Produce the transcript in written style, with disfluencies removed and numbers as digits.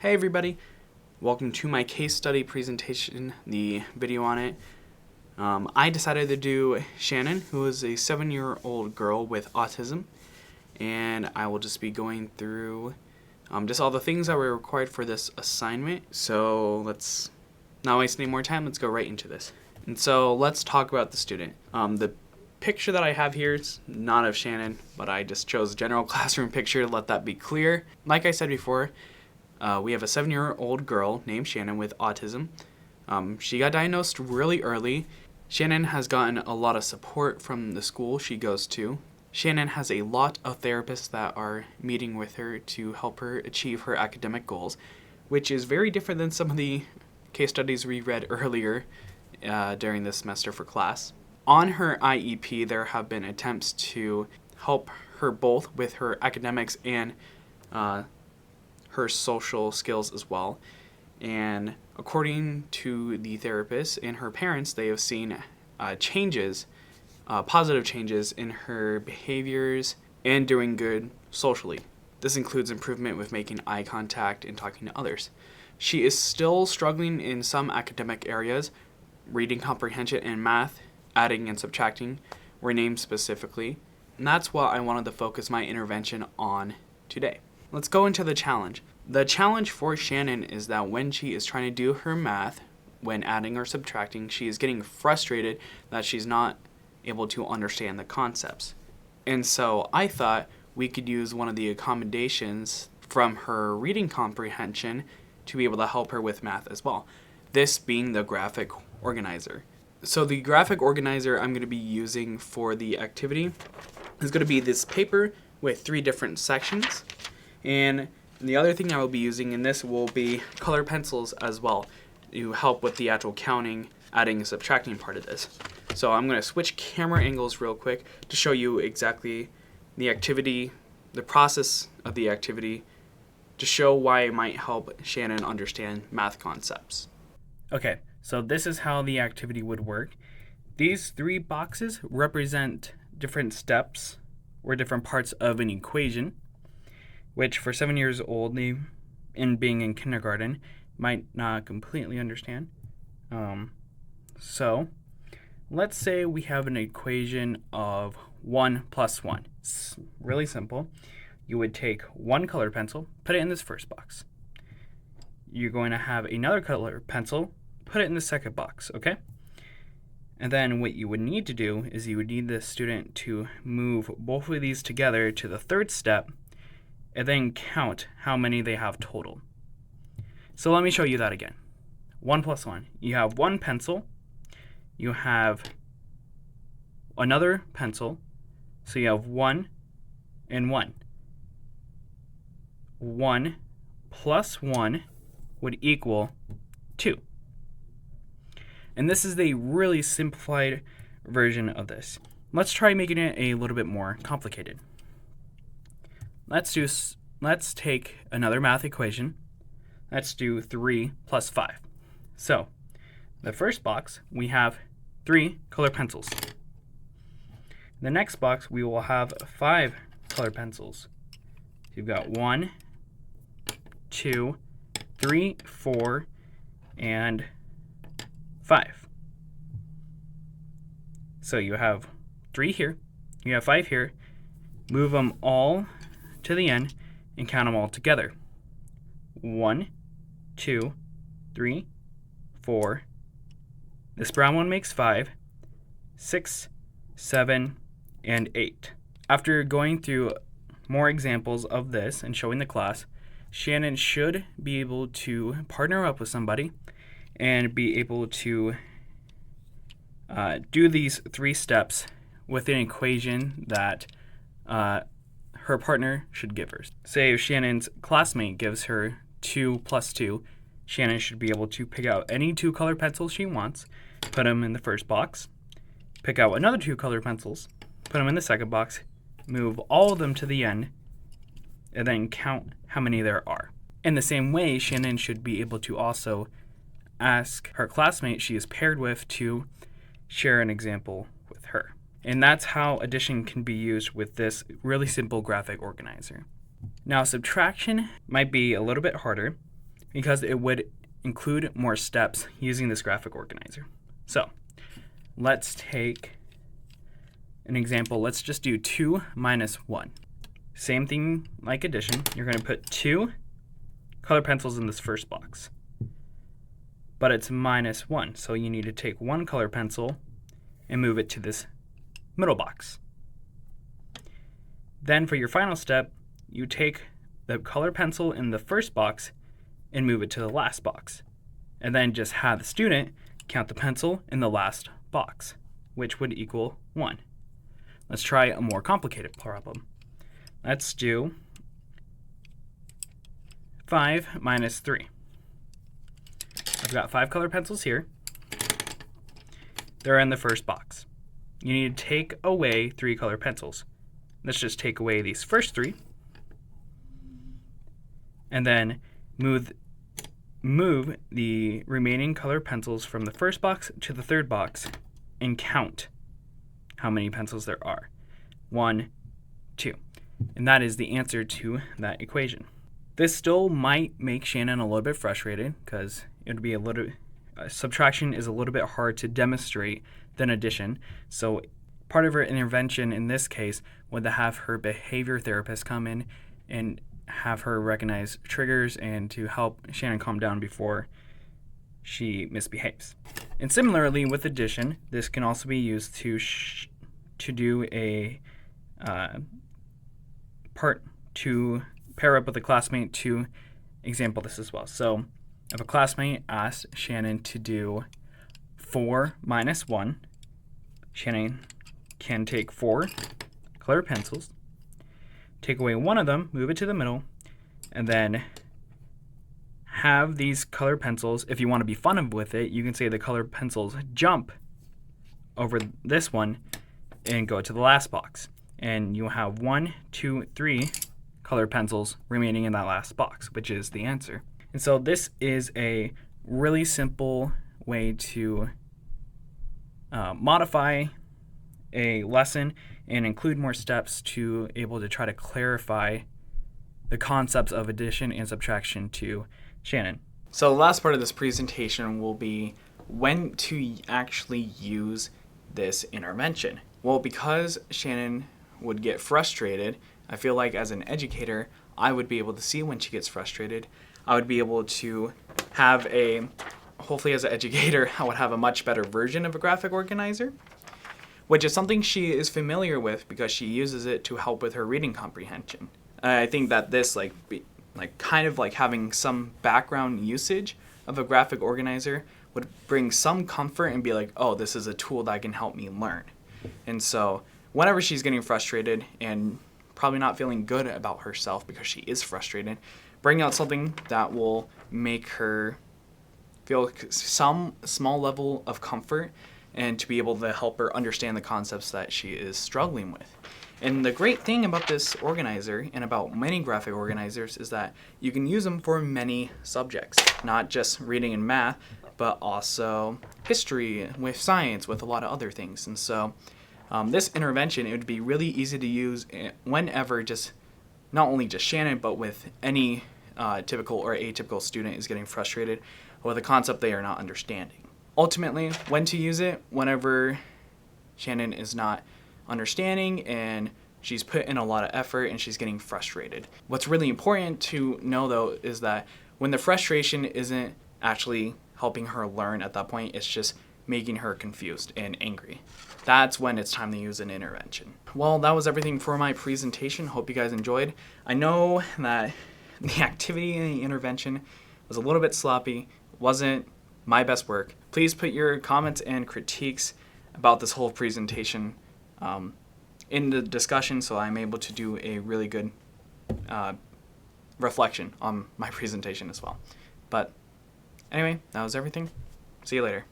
Hey everybody, welcome to my case study presentation, the video on it. I decided to do Shannon, who is a 7-year-old girl with autism, and I will just be going through just all the things that were required for this assignment. So let's not waste any more time, let's go right into this. And so let's talk about the student. The picture that I have here is not of Shannon, but I just chose a general classroom picture to let that be clear. Like I said before, we have a 7-year-old girl named Shannon with autism. She got diagnosed really early. Shannon has gotten a lot of support from the school she goes to. Shannon has a lot of therapists that are meeting with her to help her achieve her academic goals, which is very different than some of the case studies we read earlier during this semester for class. On her IEP, there have been attempts to help her both with her academics and her social skills as well. And according to the therapist and her parents, they have seen positive changes in her behaviors and doing good socially. This includes improvement with making eye contact and talking to others. She is still struggling in some academic areas. Reading comprehension and math, adding and subtracting were named specifically. And that's what I wanted to focus my intervention on today. Let's go into the challenge. The challenge for Shannon is that when she is trying to do her math, when adding or subtracting, she is getting frustrated that she's not able to understand the concepts. And so I thought we could use one of the accommodations from her reading comprehension to be able to help her with math as well. This being the graphic organizer. So the graphic organizer I'm going to be using for the activity is going to be this paper with 3 different sections. And the other thing I will be using in this will be color pencils as well to help with the actual counting, adding, and subtracting part of this. So I'm going to switch camera angles real quick to show you exactly the activity, the process of the activity, to show why it might help Shannon understand math concepts. Okay, so this is how the activity would work. These 3 boxes represent different steps or different parts of an equation, which for 7 years old, in being in kindergarten, might not completely understand. So let's say we have an equation of 1 plus 1. It's really simple. You would take 1 colored pencil, put it in this first box. You're going to have another colored pencil, put it in the second box, okay? And then what you would need to do is you would need the student to move both of these together to the third step and then count how many they have total. So let me show you that again. 1 plus 1. You have 1 pencil. You have another pencil. So you have 1 and 1. 1 plus 1 would equal 2. And this is a really simplified version of this. Let's try making it a little bit more complicated. Let's take another math equation. Let's do 3 plus 5. So, the first box, we have 3 colored pencils. In the next box, we will have 5 colored pencils. So you've got 1, 2, 3, 4, and 5. So you have 3 here, you have 5 here. Move them all to the end and count them all together. 1, 2, 3, 4. This brown one makes 5, 6, 7, and 8. After going through more examples of this and showing the class, Shannon should be able to partner up with somebody and be able to do these 3 steps with an equation that her partner should give her. Say if Shannon's classmate gives her 2 plus 2, Shannon should be able to pick out any 2 colored pencils she wants, put them in the first box, pick out another 2 colored pencils, put them in the second box, move all of them to the end, and then count how many there are. In the same way, Shannon should be able to also ask her classmate she is paired with to share an example with her. And that's how addition can be used with this really simple graphic organizer. Now, subtraction might be a little bit harder. because it would include more steps using this graphic organizer. So let's take an example. Let's just do 2 minus 1. Same thing like addition. You're going to put 2 color pencils in this first box. But it's minus 1, so you need to take 1 color pencil and move it to this middle box. Then for your final step, you take the color pencil in the first box and move it to the last box. And then just have the student count the pencil in the last box, which would equal 1. Let's try a more complicated problem. Let's do 5 minus 3. I've got 5 color pencils here. They're in the first box. You need to take away 3 color pencils. Let's just take away these first 3. And then move the remaining color pencils from the first box to the third box and count how many pencils there are. 1, 2. And that is the answer to that equation. This still might make Shannon a little bit frustrated because it would be subtraction is a little bit hard to demonstrate than addition. So part of her intervention in this case would have her behavior therapist come in and have her recognize triggers and to help Shannon calm down before she misbehaves. And similarly with addition, this can also be used to do a to pair up with a classmate to example this as well. So if a classmate asked Shannon to do 4 minus 1, Shannon can take 4 colored pencils, take away one of them, move it to the middle, and then have these colored pencils, if you want to be fun with it, you can say the colored pencils jump over this one and go to the last box. And you'll have 1, 2, 3 colored pencils remaining in that last box, which is the answer. And so this is a really simple way to modify a lesson and include more steps to able to try to clarify the concepts of addition and subtraction to Shannon. So the last part of this presentation will be when to actually use this intervention. Well, because Shannon would get frustrated, I feel like as an educator, I would be able to see when she gets frustrated. I would be able to have hopefully as an educator, I would have a much better version of a graphic organizer, which is something she is familiar with because she uses it to help with her reading comprehension. I think that this kind of having some background usage of a graphic organizer would bring some comfort and be like, oh, this is a tool that can help me learn. And so whenever she's getting frustrated and probably not feeling good about herself because she is frustrated, bring out something that will make her feel some small level of comfort and to be able to help her understand the concepts that she is struggling with. And the great thing about this organizer and about many graphic organizers is that you can use them for many subjects, not just reading and math, but also history, with science, with a lot of other things. And so this intervention, it would be really easy to use whenever not only just Shannon, but with any typical or atypical student is getting frustrated with a concept they are not understanding. Ultimately, when to use it, whenever Shannon is not understanding and she's put in a lot of effort and she's getting frustrated. What's really important to know though is that when the frustration isn't actually helping her learn at that point, it's just making her confused and angry. That's when it's time to use an intervention. Well, that was everything for my presentation. Hope you guys enjoyed. I know that the activity and the intervention was a little bit sloppy, wasn't my best work. Please put your comments and critiques about this whole presentation in the discussion so I'm able to do a really good reflection on my presentation as well. But anyway, that was everything. See you later.